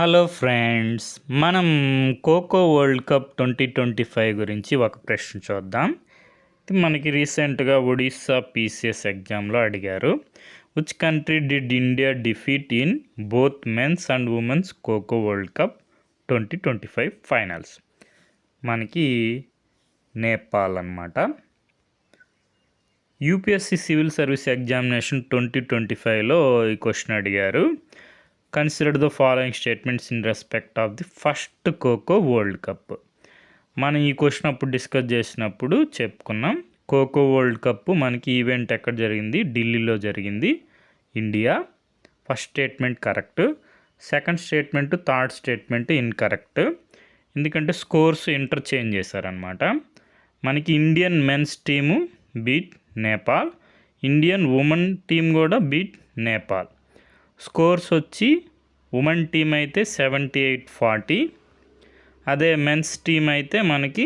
Hello friends, మనం kho kho world cup 2025 గురించి ఒక ప్రశ్న చూద్దాం. ఇది మనకి రీసెంట్గా ఒడిస్సా పీసీఎస్ ఎగ్జామ్లో అడిగారు. Which country did India defeat in both men's and women's kho kho world cup 2025 finals? మనకి నేపాల్ అన్నమాట. యూపీఎస్సీ సివిల్ సర్వీస్ ఎగ్జామినేషన్ 2025లో ఈ క్వశ్చన్ అడిగారు. Consider the following statements in respect of the first kho kho world cup. మనం ఈ క్వశ్చన్ అప్పుడు డిస్కస్ చేసినప్పుడు చెప్పుకున్నాం. ఖోఖో వరల్డ్ కప్ మనకి ఈవెంట్ ఎక్కడ జరిగింది? ఢిల్లీలో జరిగింది, India. First statement correct. Second statement, third statement incorrect. ఎందుకంటే స్కోర్స్ ఇంటర్చేంజ్ చేశారనమాట. మనకి Indian men's team beat Nepal, Indian women team కూడా బీట్ నేపాల్. స్కోర్స్ వచ్చి ఉమెన్ టీం అయితే 78-40, అదే మెన్స్ టీం అయితే మనకి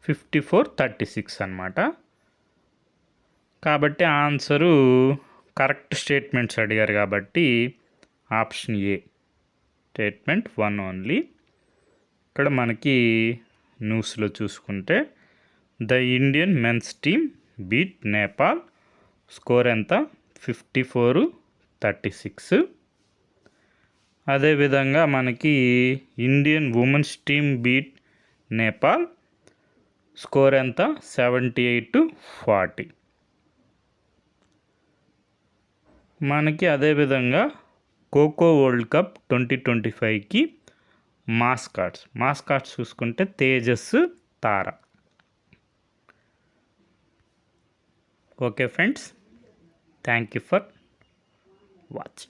54-36 అన్నమాట. కాబట్టి ఆన్సరు కరెక్ట్ స్టేట్మెంట్స్ అడిగారు కాబట్టి ఆప్షన్ ఏ, స్టేట్మెంట్ 1 ఓన్లీ. ఇక్కడ మనకి న్యూస్లో చూసుకుంటే the Indian men's team beat Nepal. Score ఎంత? 54-36. అదేవిధంగా మనకి Indian women's team beat Nepal. Score ఎంత? 78-40. మనకి అదేవిధంగా ఖోఖో వరల్డ్ కప్ 2025కి మాస్కాట్స్ చూసుకుంటే Tejas, Tara. Okay friends, thank you for watching.